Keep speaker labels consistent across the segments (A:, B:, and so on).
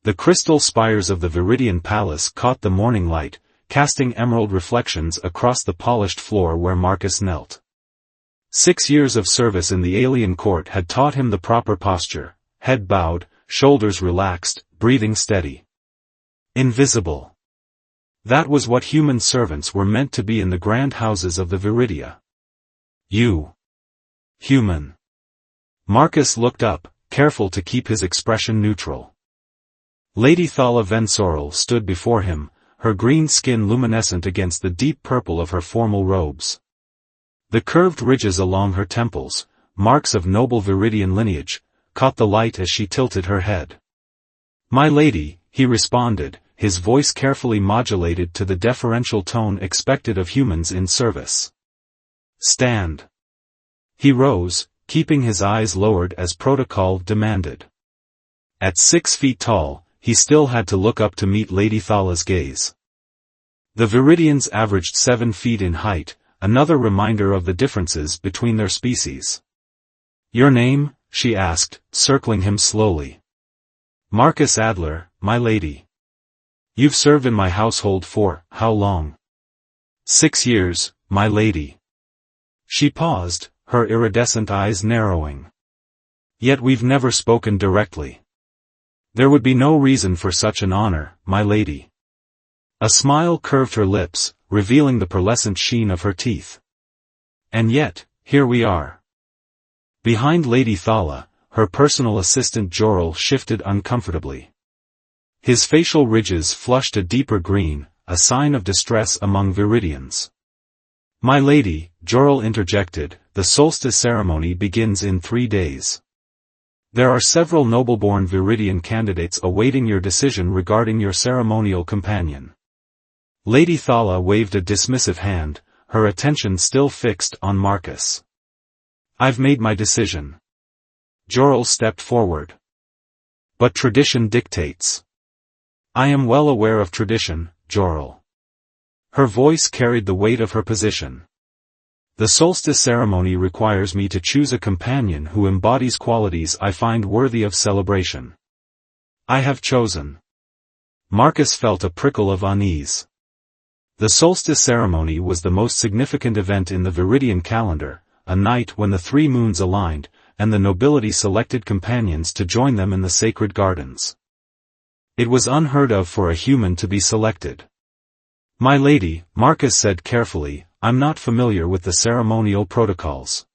A: The crystal spires of the Viridian Palace caught the morning light, casting emerald reflections across the polished floor where Marcus knelt. 6 years of service in the alien court had taught him the proper posture, head bowed, shoulders relaxed, breathing steady. Invisible. That was what human servants were meant to be in the grand houses of the Viridia. You. Human. Marcus looked up, careful to keep his expression neutral. Lady Thala Vensorel stood before him, her green skin luminescent against the deep purple of her formal robes. The curved ridges along her temples, marks of noble Viridian lineage, caught the light as she tilted her head. "My lady," he responded, his voice carefully modulated to the deferential tone expected of humans in service. "Stand." He rose, keeping his eyes lowered as protocol demanded. At 6 feet tall, he still had to look up to meet Lady Thala's gaze. The Viridians averaged 7 feet in height, another reminder of the differences between their species. "Your name?" she asked, circling him slowly. "Marcus Adler, my lady." "You've served in my household for, how long?" 6 years, my lady." She paused, her iridescent eyes narrowing. "Yet we've never spoken directly." "There would be no reason for such an honor, my lady." A smile curved her lips, revealing the pearlescent sheen of her teeth. "And yet, here we are." Behind Lady Thala, her personal assistant Jorel shifted uncomfortably. His facial ridges flushed a deeper green, a sign of distress among Viridians. "My lady," Jorel interjected, "the solstice ceremony begins in 3 days. There are several noble-born Viridian candidates awaiting your decision regarding your ceremonial companion." Lady Thala waved a dismissive hand, her attention still fixed on Marcus. "I've made my decision." Jorel stepped forward. "But tradition dictates." "I am well aware of tradition, Jorel." Her voice carried the weight of her position. "The solstice ceremony requires me to choose a companion who embodies qualities I find worthy of celebration. I have chosen." Marcus felt a prickle of unease. The solstice ceremony was the most significant event in the Viridian calendar, a night when the 3 moons aligned, and the nobility selected companions to join them in the sacred gardens. It was unheard of for a human to be selected. "My lady," Marcus said carefully, "I'm not familiar with the ceremonial protocols."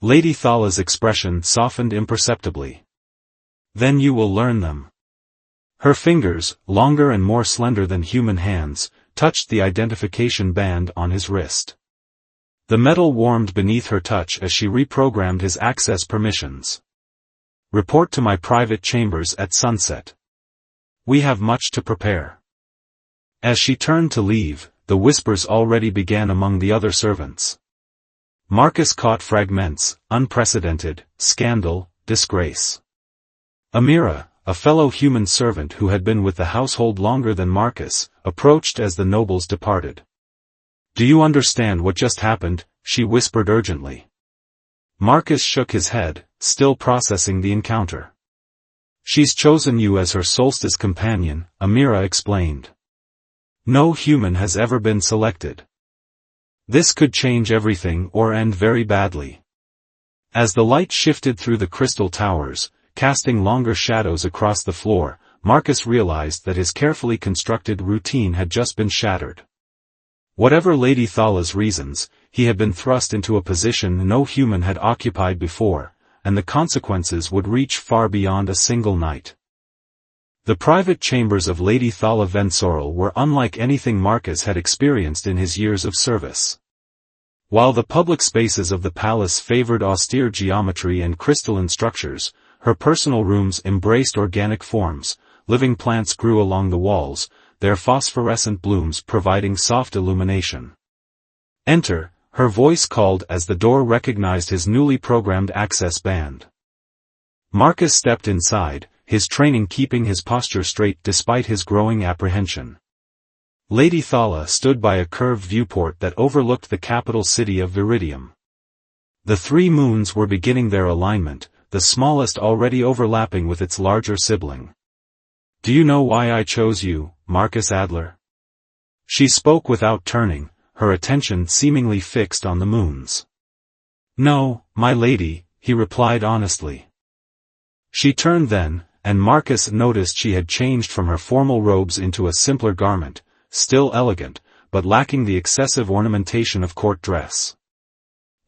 A: Lady Thala's expression softened imperceptibly. "Then you will learn them." Her fingers, longer and more slender than human hands, touched the identification band on his wrist. The metal warmed beneath her touch as she reprogrammed his access permissions. "Report to my private chambers at sunset. We have much to prepare." As she turned to leave, the whispers already began among the other servants. Marcus caught fragments: unprecedented, scandal, disgrace. Amira, a fellow human servant who had been with the household longer than Marcus, approached as the nobles departed. "Do you understand what just happened?" she whispered urgently. Marcus shook his head, still processing the encounter. "She's chosen you as her solstice companion," Amira explained. "No human has ever been selected. This could change everything or end very badly." As the light shifted through the crystal towers, casting longer shadows across the floor, Marcus realized that his carefully constructed routine had just been shattered. Whatever Lady Thala's reasons, he had been thrust into a position no human had occupied before, and the consequences would reach far beyond a single night. The private chambers of Lady Thala Vensorel were unlike anything Marcus had experienced in his years of service. While the public spaces of the palace favored austere geometry and crystalline structures, her personal rooms embraced organic forms. Living plants grew along the walls, their phosphorescent blooms providing soft illumination. "Enter," her voice called as the door recognized his newly programmed access band. Marcus stepped inside, his training keeping his posture straight despite his growing apprehension. Lady Thala stood by a curved viewport that overlooked the capital city of Viridium. The 3 moons were beginning their alignment, the smallest already overlapping with its larger sibling. Do you know why I chose you, Marcus Adler? She spoke without turning, her attention seemingly fixed on the moons. No, my lady, he replied honestly. She turned then, and Marcus noticed she had changed from her formal robes into a simpler garment, still elegant, but lacking the excessive ornamentation of court dress.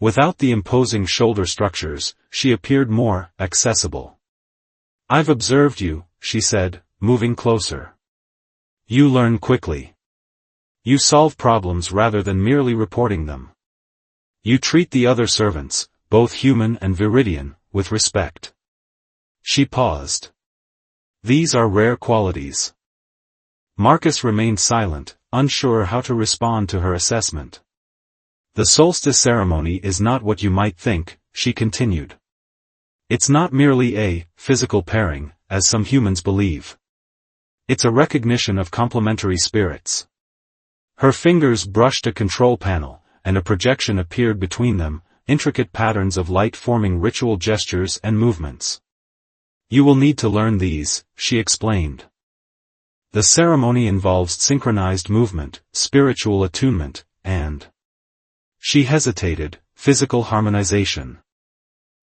A: Without the imposing shoulder structures, she appeared more accessible. I've observed you, she said, moving closer. You learn quickly. You solve problems rather than merely reporting them. You treat the other servants, both human and Viridian, with respect. She paused. These are rare qualities. Marcus remained silent, unsure how to respond to her assessment. The solstice ceremony is not what you might think, she continued. It's not merely a physical pairing, as some humans believe. It's a recognition of complementary spirits. Her fingers brushed a control panel, and a projection appeared between them, intricate patterns of light forming ritual gestures and movements. You will need to learn these, she explained. The ceremony involves synchronized movement, spiritual attunement, and... She hesitated, physical harmonization.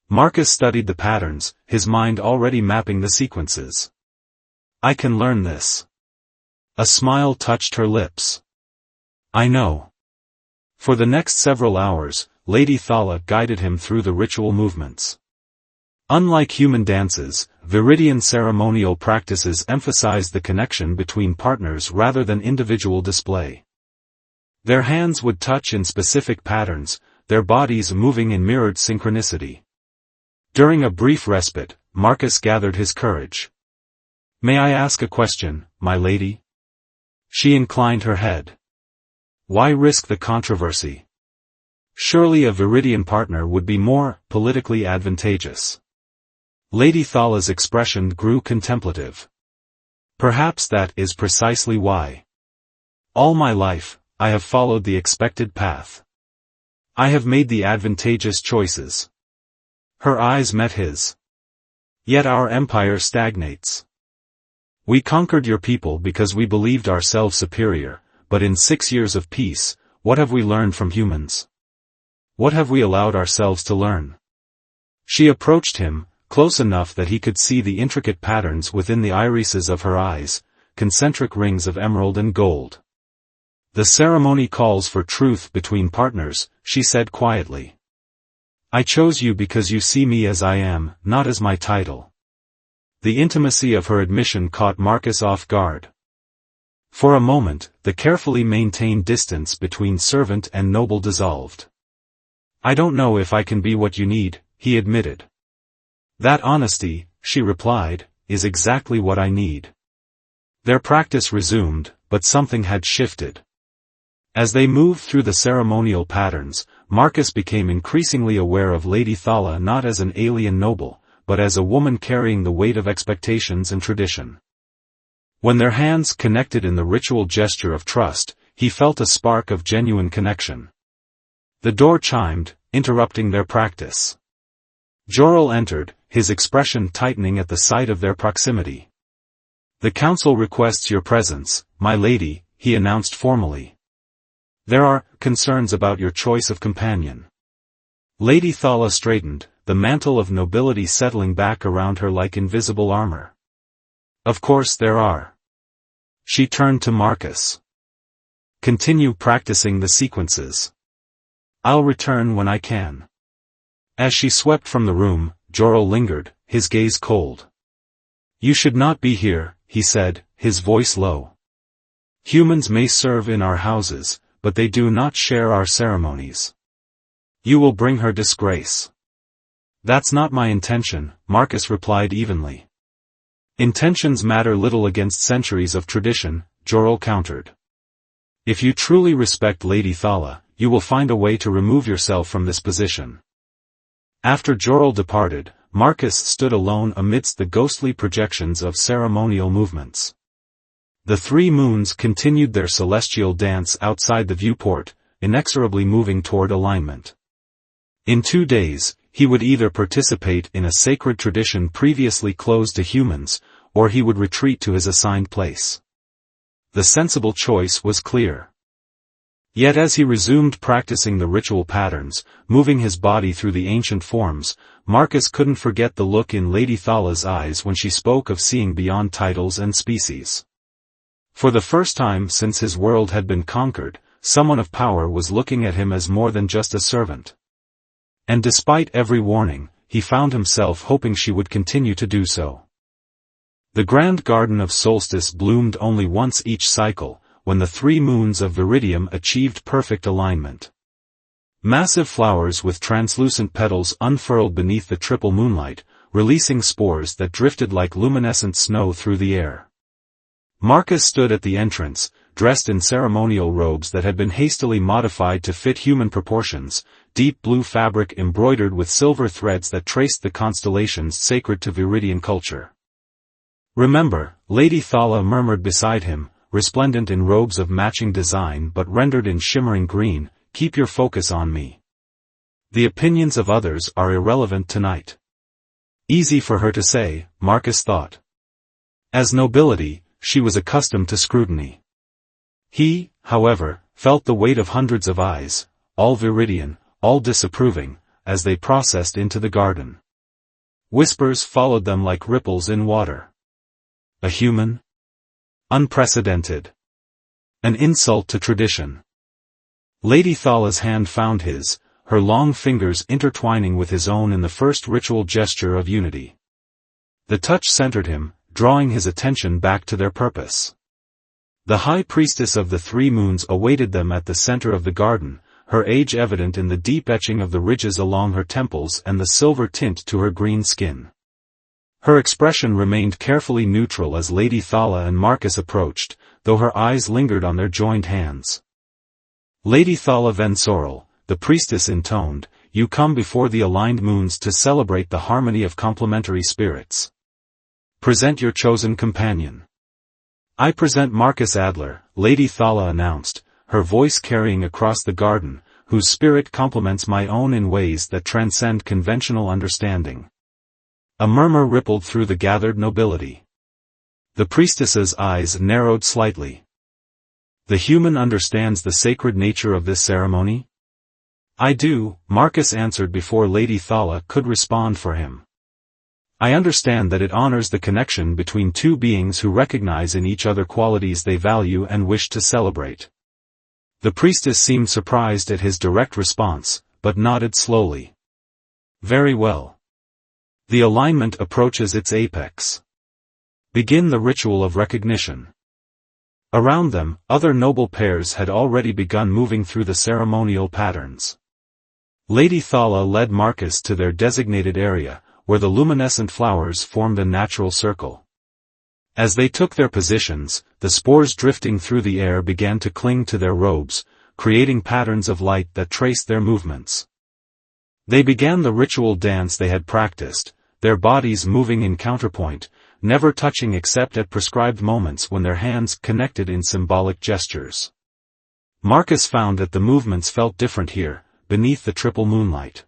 A: Marcus studied the patterns, his mind already mapping the sequences. I can learn this. A smile touched her lips. I know. For the next several hours, Lady Thala guided him through the ritual movements. Unlike human dances, Viridian ceremonial practices emphasized the connection between partners rather than individual display. Their hands would touch in specific patterns, their bodies moving in mirrored synchronicity. During a brief respite, Marcus gathered his courage. May I ask a question, my lady? She inclined her head. Why risk the controversy? Surely a Viridian partner would be more politically advantageous. Lady Thala's expression grew contemplative. Perhaps that is precisely why. All my life, I have followed the expected path. I have made the advantageous choices. Her eyes met his. Yet our empire stagnates. We conquered your people because we believed ourselves superior, but in 6 years of peace, what have we learned from humans? What have we allowed ourselves to learn? She approached him, close enough that he could see the intricate patterns within the irises of her eyes, concentric rings of emerald and gold. The ceremony calls for truth between partners, she said quietly. I chose you because you see me as I am, not as my title. The intimacy of her admission caught Marcus off guard. For a moment, the carefully maintained distance between servant and noble dissolved. I don't know if I can be what you need, he admitted. That honesty, she replied, is exactly what I need. Their practice resumed, but something had shifted. As they moved through the ceremonial patterns, Marcus became increasingly aware of Lady Thala not as an alien noble, but as a woman carrying the weight of expectations and tradition. When their hands connected in the ritual gesture of trust, he felt a spark of genuine connection. The door chimed, interrupting their practice. Jorel entered, his expression tightening at the sight of their proximity. The council requests your presence, my lady, he announced formally. There are concerns about your choice of companion. Lady Thala straightened, the mantle of nobility settling back around her like invisible armor. Of course there are. She turned to Marcus. Continue practicing the sequences. I'll return when I can. As she swept from the room, Jorel lingered, his gaze cold. You should not be here, he said, his voice low. Humans may serve in our houses, but they do not share our ceremonies. You will bring her disgrace. That's not my intention, Marcus replied evenly. Intentions matter little against centuries of tradition, Jorel countered. If you truly respect Lady Thala, you will find a way to remove yourself from this position. After Jorel departed, Marcus stood alone amidst the ghostly projections of ceremonial movements. The 3 moons continued their celestial dance outside the viewport, inexorably moving toward alignment. In 2 days, he would either participate in a sacred tradition previously closed to humans, or he would retreat to his assigned place. The sensible choice was clear. Yet as he resumed practicing the ritual patterns, moving his body through the ancient forms, Marcus couldn't forget the look in Lady Thala's eyes when she spoke of seeing beyond titles and species. For the first time since his world had been conquered, someone of power was looking at him as more than just a servant. And despite every warning, he found himself hoping she would continue to do so. The grand garden of solstice bloomed only once each cycle, when the 3 moons of Viridium achieved perfect alignment. Massive flowers with translucent petals unfurled beneath the triple moonlight, releasing spores that drifted like luminescent snow through the air. Marcus stood at the entrance, dressed in ceremonial robes that had been hastily modified to fit human proportions, deep blue fabric embroidered with silver threads that traced the constellations sacred to Viridian culture. "Remember," Lady Thala murmured beside him, resplendent in robes of matching design but rendered in shimmering green, "keep your focus on me. The opinions of others are irrelevant tonight." Easy for her to say, Marcus thought. As nobility, she was accustomed to scrutiny. He, however, felt the weight of hundreds of eyes, all Viridian, all disapproving, as they processed into the garden. Whispers followed them like ripples in water. A human? Unprecedented. An insult to tradition. Lady Thala's hand found his, her long fingers intertwining with his own in the first ritual gesture of unity. The touch centered him, drawing his attention back to their purpose. The high priestess of the 3 moons awaited them at the center of the garden, her age evident in the deep etching of the ridges along her temples and the silver tint to her green skin. Her expression remained carefully neutral as Lady Thala and Marcus approached, though her eyes lingered on their joined hands. Lady Thala Vensorel, the priestess intoned, "You come before the aligned moons to celebrate the harmony of complementary spirits. Present your chosen companion." "I present Marcus Adler," Lady Thala announced, her voice carrying across the garden, "whose spirit complements my own in ways that transcend conventional understanding." A murmur rippled through the gathered nobility. The priestess's eyes narrowed slightly. "The human understands the sacred nature of this ceremony?" "I do," Marcus answered before Lady Thala could respond for him. "I understand that it honors the connection between 2 beings who recognize in each other qualities they value and wish to celebrate." The priestess seemed surprised at his direct response, but nodded slowly. "Very well. The alignment approaches its apex. Begin the ritual of recognition." Around them, other noble pairs had already begun moving through the ceremonial patterns. Lady Thala led Marcus to their designated area, where the luminescent flowers formed a natural circle. As they took their positions, the spores drifting through the air began to cling to their robes, creating patterns of light that traced their movements. They began the ritual dance they had practiced, their bodies moving in counterpoint, never touching except at prescribed moments when their hands connected in symbolic gestures. Marcus found that the movements felt different here, beneath the triple moonlight.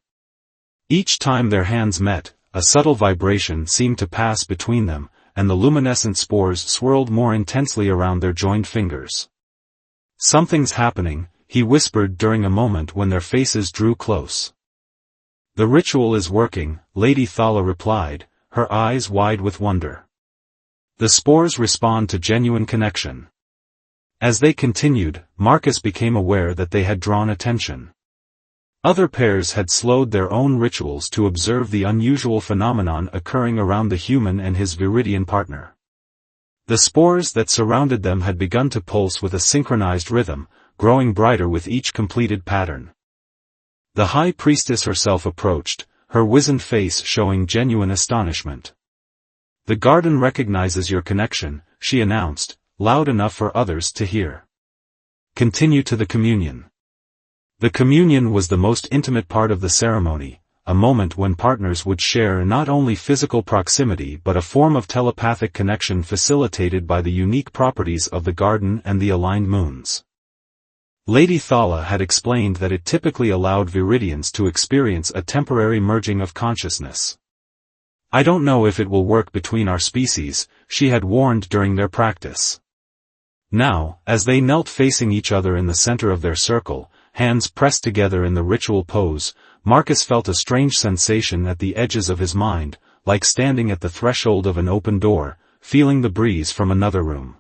A: Each time their hands met, a subtle vibration seemed to pass between them, and the luminescent spores swirled more intensely around their joined fingers. "Something's happening," he whispered during a moment when their faces drew close. "The ritual is working," Lady Thala replied, her eyes wide with wonder. "The spores respond to genuine connection." As they continued, Marcus became aware that they had drawn attention. Other pairs had slowed their own rituals to observe the unusual phenomenon occurring around the human and his Viridian partner. The spores that surrounded them had begun to pulse with a synchronized rhythm, growing brighter with each completed pattern. The high priestess herself approached, her wizened face showing genuine astonishment. "The garden recognizes your connection," she announced, loud enough for others to hear. "Continue to the communion." The communion was the most intimate part of the ceremony, a moment when partners would share not only physical proximity but a form of telepathic connection facilitated by the unique properties of the garden and the aligned moons. Lady Thala had explained that it typically allowed Viridians to experience a temporary merging of consciousness. I don't know if it will work between our species, she had warned during their practice. Now, as they knelt facing each other in the center of their circle, hands pressed together in the ritual pose, Marcus felt a strange sensation at the edges of his mind, like standing at the threshold of an open door, feeling the breeze from another room.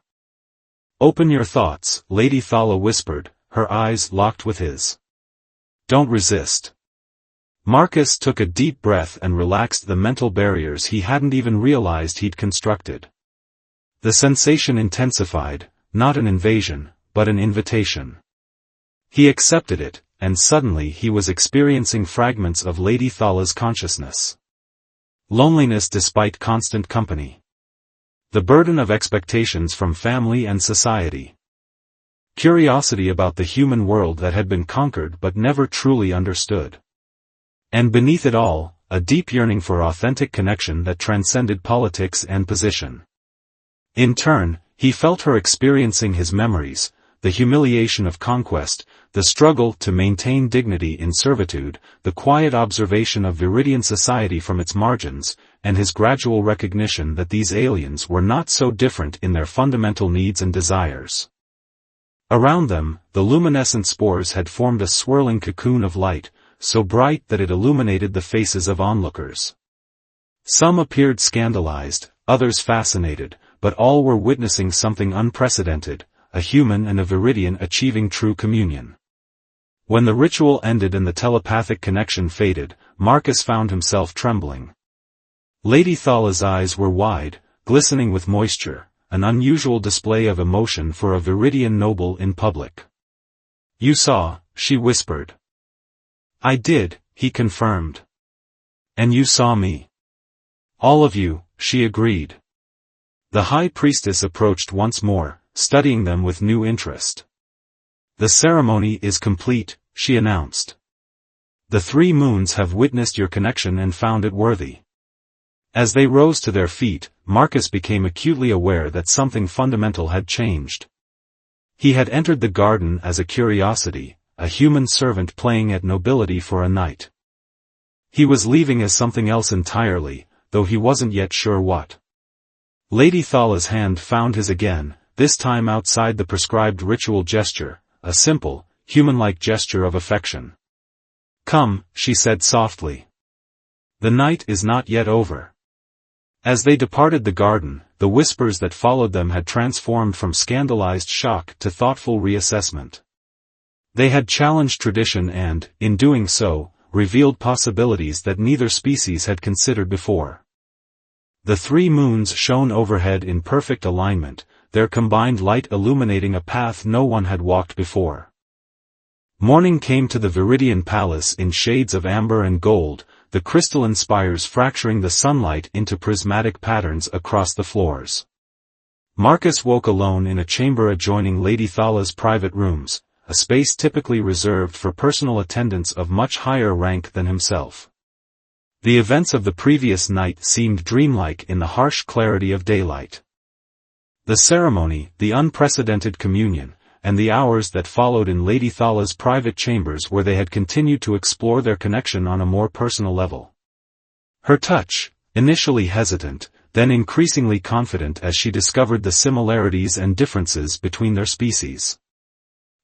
A: "Open your thoughts," Lady Thala whispered, her eyes locked with his. "Don't resist." Marcus took a deep breath and relaxed the mental barriers he hadn't even realized he'd constructed. The sensation intensified, not an invasion, but an invitation. He accepted it, and suddenly he was experiencing fragments of Lady Thala's consciousness. Loneliness despite constant company. The burden of expectations from family and society. Curiosity about the human world that had been conquered but never truly understood. And beneath it all, a deep yearning for authentic connection that transcended politics and position. In turn, he felt her experiencing his memories, the humiliation of conquest, the struggle to maintain dignity in servitude, the quiet observation of Viridian society from its margins, and his gradual recognition that these aliens were not so different in their fundamental needs and desires. Around them, the luminescent spores had formed a swirling cocoon of light, so bright that it illuminated the faces of onlookers. Some appeared scandalized, others fascinated, but all were witnessing something unprecedented, a human and a Viridian achieving true communion. When the ritual ended and the telepathic connection faded, Marcus found himself trembling. Lady Thala's eyes were wide, glistening with moisture, an unusual display of emotion for a Viridian noble in public. "You saw," she whispered. "I did," he confirmed. "And you saw me." "All of you," she agreed. The High Priestess approached once more, studying them with new interest. "The ceremony is complete," she announced. "The 3 moons have witnessed your connection and found it worthy." As they rose to their feet, Marcus became acutely aware that something fundamental had changed. He had entered the garden as a curiosity, a human servant playing at nobility for a night. He was leaving as something else entirely, though he wasn't yet sure what. Lady Thala's hand found his again, this time outside the prescribed ritual gesture, a simple, human-like gesture of affection. "Come," she said softly. "The night is not yet over." As they departed the garden, the whispers that followed them had transformed from scandalized shock to thoughtful reassessment. They had challenged tradition and, in doing so, revealed possibilities that neither species had considered before. The 3 moons shone overhead in perfect alignment, their combined light illuminating a path no one had walked before. Morning came to the Viridian palace in shades of amber and gold, the crystalline spires fracturing the sunlight into prismatic patterns across the floors. Marcus woke alone in a chamber adjoining Lady Thala's private rooms, a space typically reserved for personal attendants of much higher rank than himself. The events of the previous night seemed dreamlike in the harsh clarity of daylight. The ceremony, the unprecedented communion, and the hours that followed in Lady Thala's private chambers where they had continued to explore their connection on a more personal level. Her touch, initially hesitant, then increasingly confident as she discovered the similarities and differences between their species.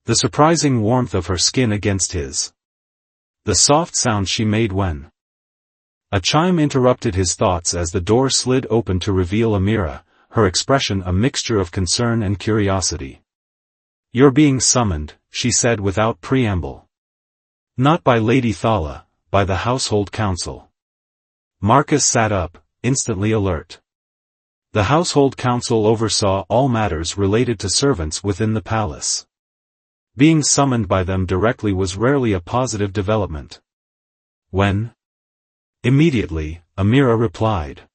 A: The surprising warmth of her skin against his. The soft sound she made when a chime interrupted his thoughts as the door slid open to reveal Amira, her expression a mixture of concern and curiosity. "You're being summoned," she said without preamble. "Not by Lady Thala, by the household council." Marcus sat up, instantly alert. The household council oversaw all matters related to servants within the palace. Being summoned by them directly was rarely a positive development. "When?" "Immediately," Amira replied.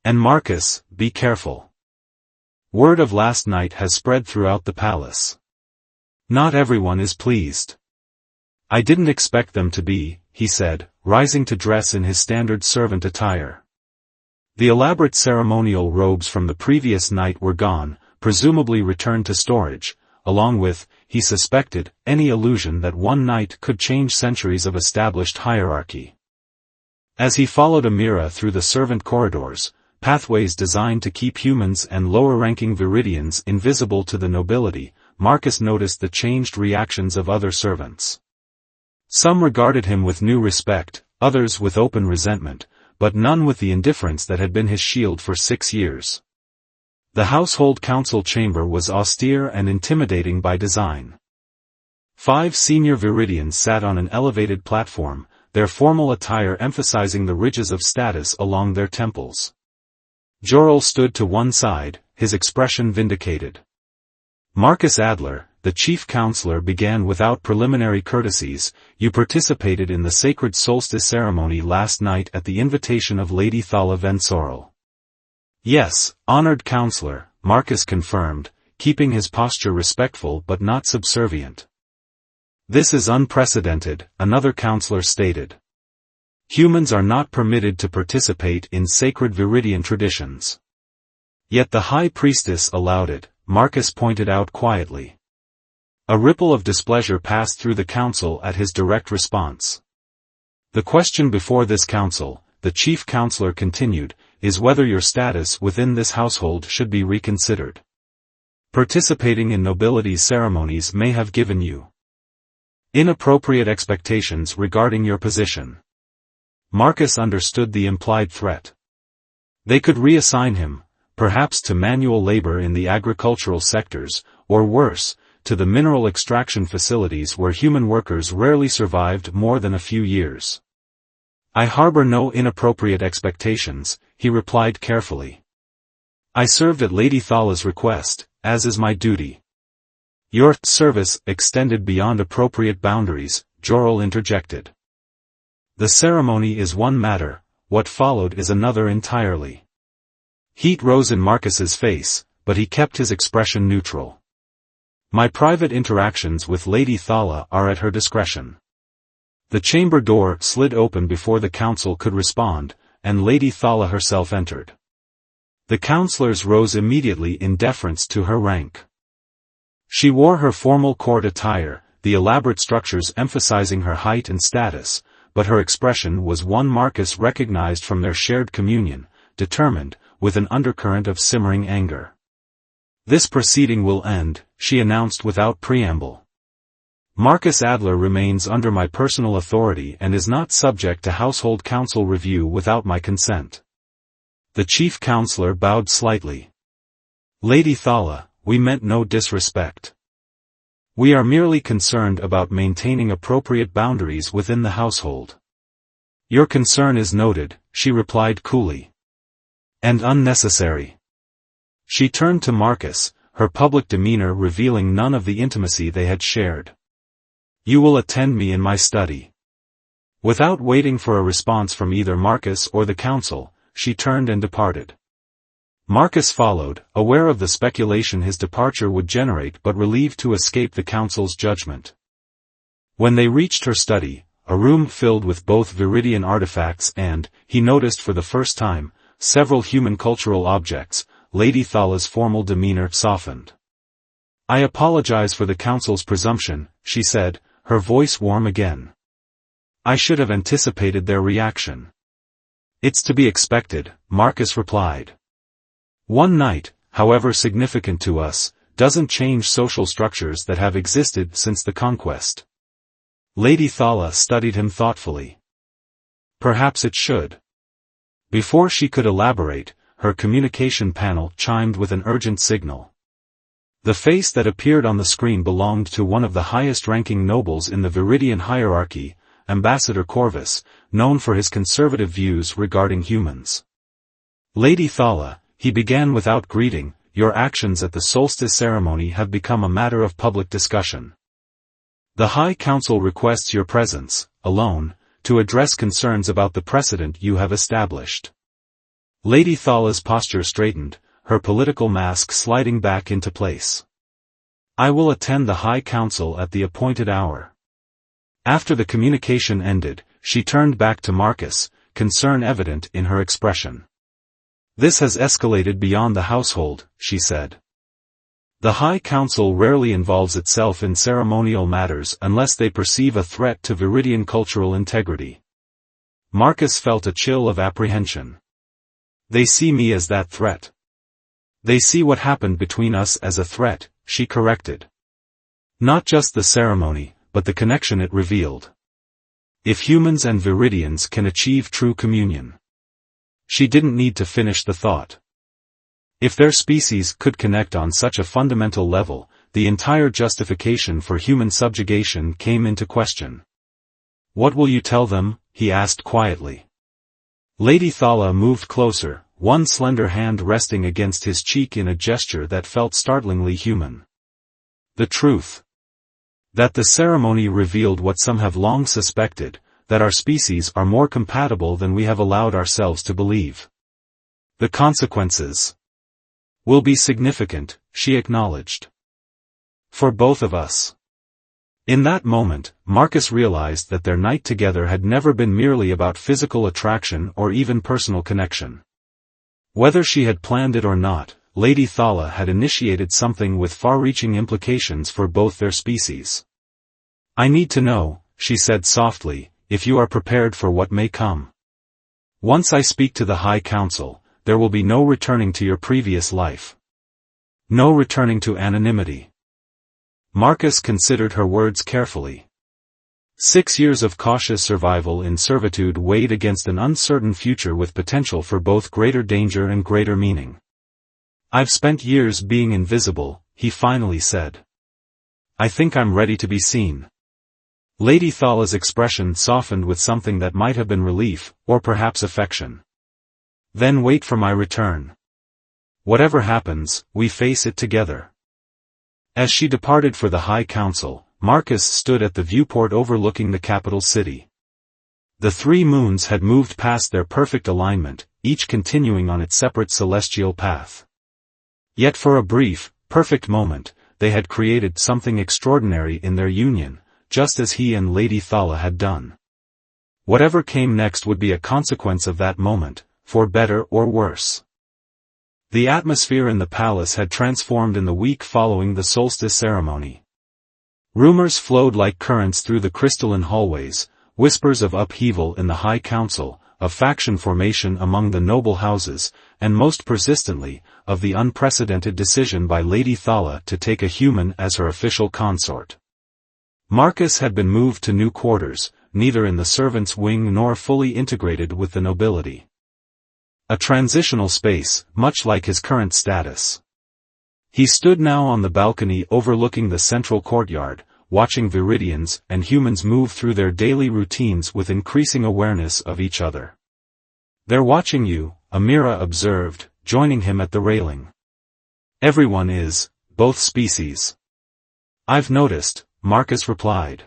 A: "And Marcus, be careful. Word of last night has spread throughout the palace. Not everyone is pleased." "I didn't expect them to be," he said, rising to dress in his standard servant attire. The elaborate ceremonial robes from the previous night were gone, presumably returned to storage, along with, he suspected, any illusion that one night could change centuries of established hierarchy. As he followed Amira through the servant corridors, pathways designed to keep humans and lower-ranking Viridians invisible to the nobility, Marcus noticed the changed reactions of other servants. Some regarded him with new respect, others with open resentment, but none with the indifference that had been his shield for 6 years. The household council chamber was austere and intimidating by design. 5 senior Viridians sat on an elevated platform, their formal attire emphasizing the ridges of status along their temples. Jorel stood to one side, his expression vindicated. Marcus Adler, the chief counselor, began without preliminary courtesies. You participated in the sacred solstice ceremony last night at the invitation of Lady Thala Vensorel. Yes, honored counselor, Marcus confirmed, keeping his posture respectful but not subservient. This is unprecedented, another counselor stated. Humans are not permitted to participate in sacred Viridian traditions. Yet the High Priestess allowed it, Marcus pointed out quietly. A ripple of displeasure passed through the council at his direct response. The question before this council, the chief counselor continued, is whether your status within this household should be reconsidered. Participating in nobility's ceremonies may have given you inappropriate expectations regarding your position. Marcus understood the implied threat. They could reassign him, perhaps to manual labor in the agricultural sectors, or worse, to the mineral extraction facilities where human workers rarely survived more than a few years. I harbor no inappropriate expectations, he replied carefully. I served at Lady Thala's request, as is my duty. Your service extended beyond appropriate boundaries, Jorel interjected. The ceremony is one matter, what followed is another entirely. Heat rose in Marcus's face, but he kept his expression neutral. My private interactions with Lady Thala are at her discretion. The chamber door slid open before the council could respond, and Lady Thala herself entered. The councillors rose immediately in deference to her rank. She wore her formal court attire, the elaborate structures emphasizing her height and status, but her expression was one Marcus recognized from their shared communion, determined, with an undercurrent of simmering anger. This proceeding will end, she announced without preamble. Marcus Adler remains under my personal authority and is not subject to household council review without my consent. The chief counselor bowed slightly. Lady Thala, we meant no disrespect. We are merely concerned about maintaining appropriate boundaries within the household. Your concern is noted, she replied coolly. And unnecessary. She turned to Marcus, her public demeanor revealing none of the intimacy they had shared. You will attend me in my study. Without waiting for a response from either Marcus or the council, she turned and departed. Marcus followed, aware of the speculation his departure would generate but relieved to escape the council's judgment. When they reached her study, a room filled with both Viridian artifacts and, he noticed for the first time, several human cultural objects, Lady Thala's formal demeanor softened. I apologize for the council's presumption, she said, her voice warm again. I should have anticipated their reaction. It's to be expected, Marcus replied. One night, however significant to us, doesn't change social structures that have existed since the conquest. Lady Thala studied him thoughtfully. Perhaps it should. Before she could elaborate, her communication panel chimed with an urgent signal. The face that appeared on the screen belonged to one of the highest-ranking nobles in the Viridian hierarchy, Ambassador Corvus, known for his conservative views regarding humans. Lady Thala, he began without greeting, your actions at the solstice ceremony have become a matter of public discussion. The High Council requests your presence, alone, to address concerns about the precedent you have established. Lady Thala's posture straightened, her political mask sliding back into place. I will attend the High Council at the appointed hour. After the communication ended, she turned back to Marcus, concern evident in her expression. This has escalated beyond the household, she said. The High Council rarely involves itself in ceremonial matters unless they perceive a threat to Viridian cultural integrity. Marcus felt a chill of apprehension. They see me as that threat. They see what happened between us as a threat, she corrected. Not just the ceremony, but the connection it revealed. If humans and Viridians can achieve true communion. She didn't need to finish the thought. If their species could connect on such a fundamental level, the entire justification for human subjugation came into question. What will you tell them? He asked quietly. Lady Thala moved closer, one slender hand resting against his cheek in a gesture that felt startlingly human. The truth. That the ceremony revealed what some have long suspected, that our species are more compatible than we have allowed ourselves to believe. The consequences will be significant, she acknowledged. For both of us. In that moment, Marcus realized that their night together had never been merely about physical attraction or even personal connection. Whether she had planned it or not, Lady Thala had initiated something with far-reaching implications for both their species. I need to know, she said softly, if you are prepared for what may come. Once I speak to the High Council, there will be no returning to your previous life. No returning to anonymity. Marcus considered her words carefully. 6 years of cautious survival in servitude weighed against an uncertain future with potential for both greater danger and greater meaning. I've spent years being invisible, he finally said. I think I'm ready to be seen. Lady Thala's expression softened with something that might have been relief, or perhaps affection. Then wait for my return. Whatever happens, we face it together. As she departed for the High Council, Marcus stood at the viewport overlooking the capital city. The 3 moons had moved past their perfect alignment, each continuing on its separate celestial path. Yet for a brief, perfect moment, they had created something extraordinary in their union, just as he and Lady Thala had done. Whatever came next would be a consequence of that moment, for better or worse. The atmosphere in the palace had transformed in the week following the solstice ceremony. Rumors flowed like currents through the crystalline hallways, whispers of upheaval in the High Council, of faction formation among the noble houses, and most persistently, of the unprecedented decision by Lady Thala to take a human as her official consort. Marcus had been moved to new quarters, neither in the servants' wing nor fully integrated with the nobility. A transitional space, much like his current status. He stood now on the balcony overlooking the central courtyard, watching Viridians and humans move through their daily routines with increasing awareness of each other. They're watching you, Amira observed, joining him at the railing. Everyone is, both species. I've noticed, Marcus replied.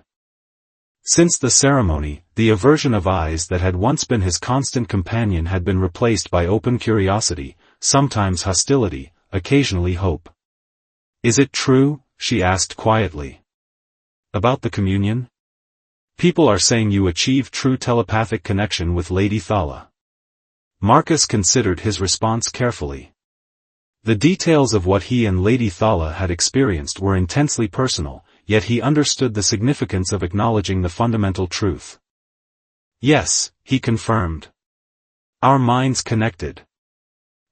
A: Since the ceremony, the aversion of eyes that had once been his constant companion had been replaced by open curiosity, sometimes hostility, occasionally hope. Is it true? She asked quietly. About the communion? People are saying you achieved true telepathic connection with Lady Thala. Marcus considered his response carefully. The details of what he and Lady Thala had experienced were intensely personal, yet he understood the significance of acknowledging the fundamental truth. Yes, he confirmed. Our minds connected.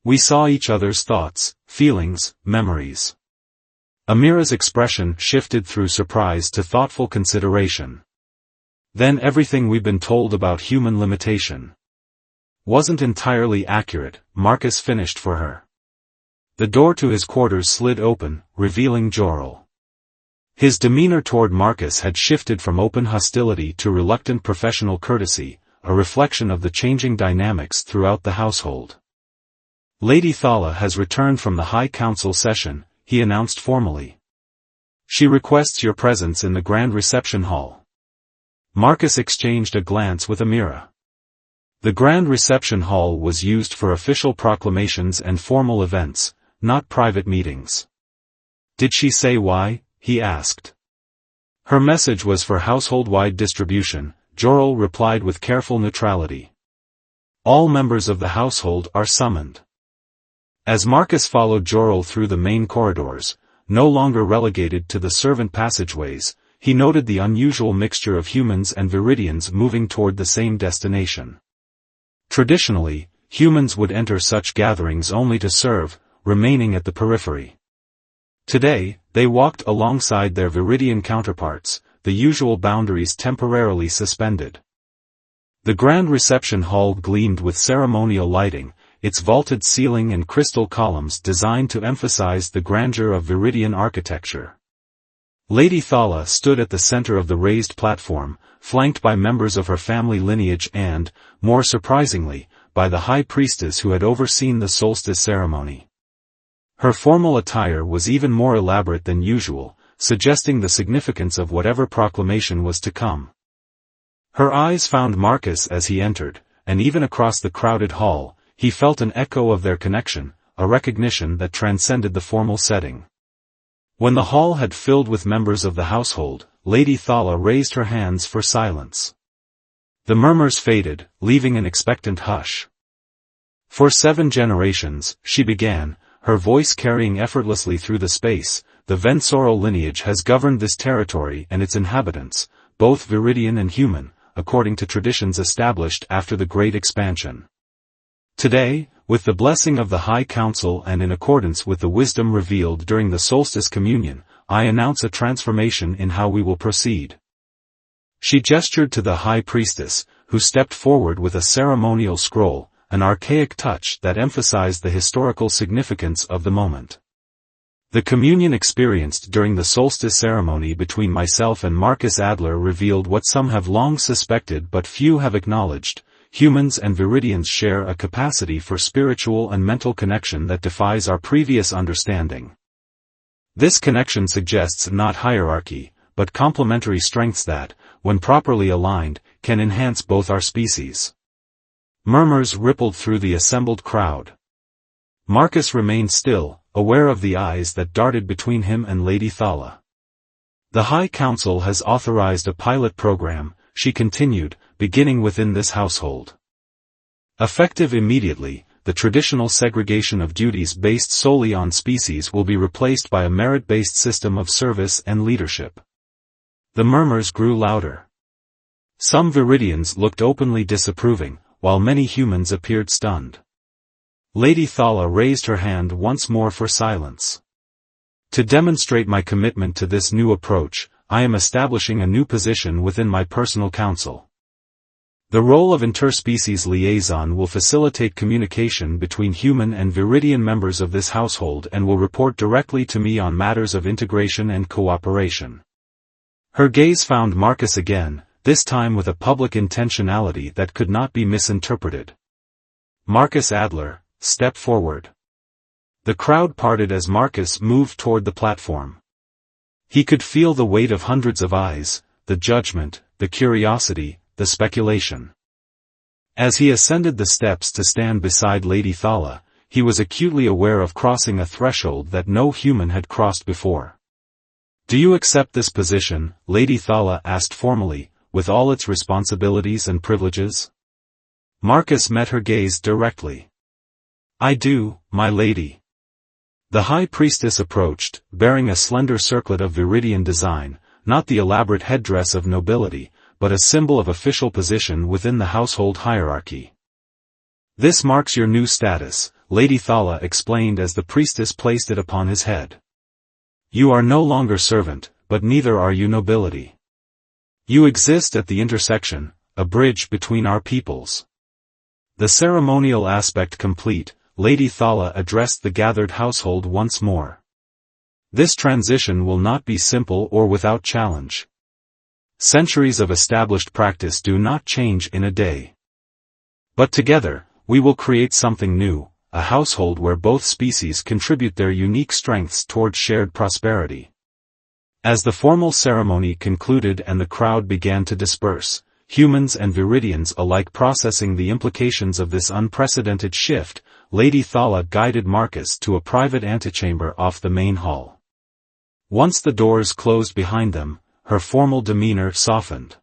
A: We saw each other's thoughts, feelings, memories. Amira's expression shifted through surprise to thoughtful consideration. Then everything we've been told about human limitation wasn't entirely accurate, Marcus finished for her. The door to his quarters slid open, revealing Jorel. His demeanor toward Marcus had shifted from open hostility to reluctant professional courtesy, a reflection of the changing dynamics throughout the household. Lady Thala has returned from the High Council session, he announced formally. She requests your presence in the grand reception hall. Marcus exchanged a glance with Amira. The grand reception hall was used for official proclamations and formal events, not private meetings. Did she say why? He asked. Her message was for household-wide distribution, Jorel replied with careful neutrality. All members of the household are summoned. As Marcus followed Jorel through the main corridors, no longer relegated to the servant passageways, he noted the unusual mixture of humans and Viridians moving toward the same destination. Traditionally, humans would enter such gatherings only to serve, remaining at the periphery. Today, they walked alongside their Viridian counterparts, the usual boundaries temporarily suspended. The grand reception hall gleamed with ceremonial lighting, its vaulted ceiling and crystal columns designed to emphasize the grandeur of Viridian architecture. Lady Thala stood at the center of the raised platform, flanked by members of her family lineage and, more surprisingly, by the high priestess who had overseen the solstice ceremony. Her formal attire was even more elaborate than usual, suggesting the significance of whatever proclamation was to come. Her eyes found Marcus as he entered, and even across the crowded hall, he felt an echo of their connection, a recognition that transcended the formal setting. When the hall had filled with members of the household, Lady Thala raised her hands for silence. The murmurs faded, leaving an expectant hush. For 7 generations, she began, her voice carrying effortlessly through the space, the Vensoro lineage has governed this territory and its inhabitants, both Viridian and human, according to traditions established after the Great Expansion. Today, with the blessing of the High Council and in accordance with the wisdom revealed during the Solstice Communion, I announce a transformation in how we will proceed. She gestured to the High Priestess, who stepped forward with a ceremonial scroll, an archaic touch that emphasized the historical significance of the moment. The communion experienced during the solstice ceremony between myself and Marcus Adler revealed what some have long suspected but few have acknowledged. Humans and Viridians share a capacity for spiritual and mental connection that defies our previous understanding. This connection suggests not hierarchy, but complementary strengths that, when properly aligned, can enhance both our species. Murmurs rippled through the assembled crowd. Marcus remained still, aware of the eyes that darted between him and Lady Thala. The High Council has authorized a pilot program, she continued, beginning within this household. Effective immediately, the traditional segregation of duties based solely on species will be replaced by a merit-based system of service and leadership. The murmurs grew louder. Some Viridians looked openly disapproving, while many humans appeared stunned. Lady Thala raised her hand once more for silence. To demonstrate my commitment to this new approach, I am establishing a new position within my personal council. The role of interspecies liaison will facilitate communication between human and Viridian members of this household and will report directly to me on matters of integration and cooperation. Her gaze found Marcus again, this time with a public intentionality that could not be misinterpreted. Marcus Adler, step forward. The crowd parted as Marcus moved toward the platform. He could feel the weight of hundreds of eyes, the judgment, the curiosity, the speculation. As he ascended the steps to stand beside Lady Thala, he was acutely aware of crossing a threshold that no human had crossed before. "Do you accept this position?" Lady Thala asked formally, "with all its responsibilities and privileges?" Marcus met her gaze directly. "I do, my lady." The High Priestess approached, bearing a slender circlet of Viridian design, not the elaborate headdress of nobility, but a symbol of official position within the household hierarchy. "This marks your new status," Lady Thala explained as the priestess placed it upon his head. "You are no longer servant, but neither are you nobility. You exist at the intersection, a bridge between our peoples." The ceremonial aspect complete, Lady Thala addressed the gathered household once more. "This transition will not be simple or without challenge. Centuries of established practice do not change in a day. But together, we will create something new, a household where both species contribute their unique strengths toward shared prosperity." As the formal ceremony concluded and the crowd began to disperse, humans and Viridians alike processing the implications of this unprecedented shift, Lady Thala guided Marcus to a private antechamber off the main hall. Once the doors closed behind them, her formal demeanor softened.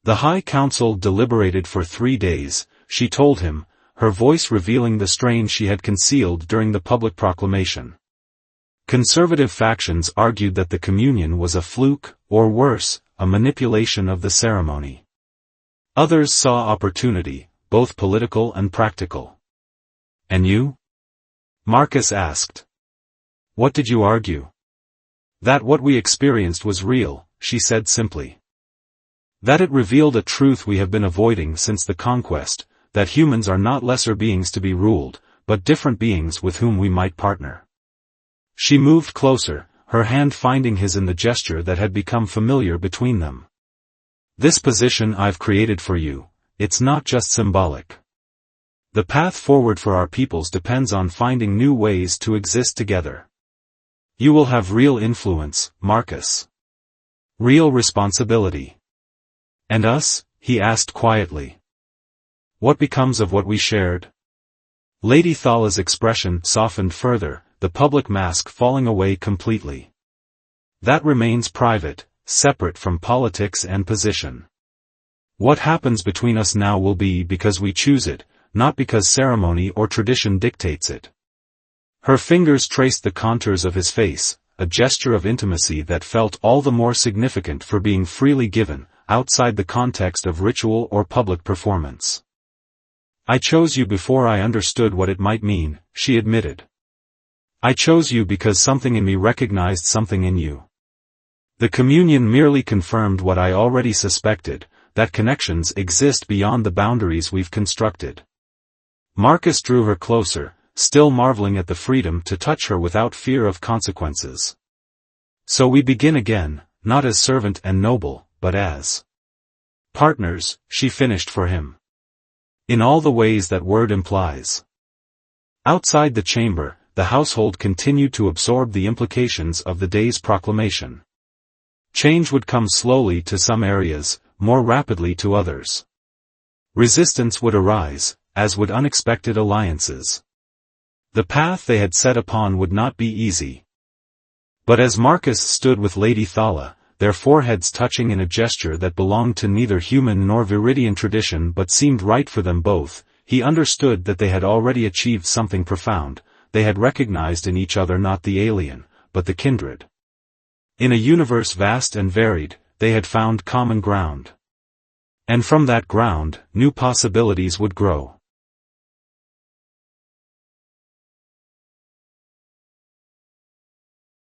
A: The High Council deliberated for 3 days, she told him, her voice revealing the strain she had concealed during the public proclamation. Conservative factions argued that the communion was a fluke, or worse, a manipulation of the ceremony. Others saw opportunity, both political and practical. And you? Marcus asked. What did you argue? That what we experienced was real, she said simply. That it revealed a truth we have been avoiding since the conquest, that humans are not lesser beings to be ruled, but different beings with whom we might partner. She moved closer, her hand finding his in the gesture that had become familiar between them. This position I've created for you, it's not just symbolic. The path forward for our peoples depends on finding new ways to exist together. You will have real influence, Marcus. Real responsibility. And us? He asked quietly. What becomes of what we shared? Lady Thala's expression softened further, the public mask falling away completely. That remains private, separate from politics and position. What happens between us now will be because we choose it, not because ceremony or tradition dictates it. Her fingers traced the contours of his face, a gesture of intimacy that felt all the more significant for being freely given, outside the context of ritual or public performance. I chose you before I understood what it might mean, she admitted. I chose you because something in me recognized something in you. The communion merely confirmed what I already suspected, that connections exist beyond the boundaries we've constructed. Marcus drew her closer, still marveling at the freedom to touch her without fear of consequences. So we begin again, not as servant and noble, but as partners, she finished for him. In all the ways that word implies. Outside the chamber, the household continued to absorb the implications of the day's proclamation. Change would come slowly to some areas, more rapidly to others. Resistance would arise, as would unexpected alliances. The path they had set upon would not be easy. But as Marcus stood with Lady Thala, their foreheads touching in a gesture that belonged to neither human nor Viridian tradition but seemed right for them both, he understood that they had already achieved something profound. They had recognized in each other not the alien, but the kindred. In a universe vast and varied, they had found common ground. And from that ground, new possibilities would grow.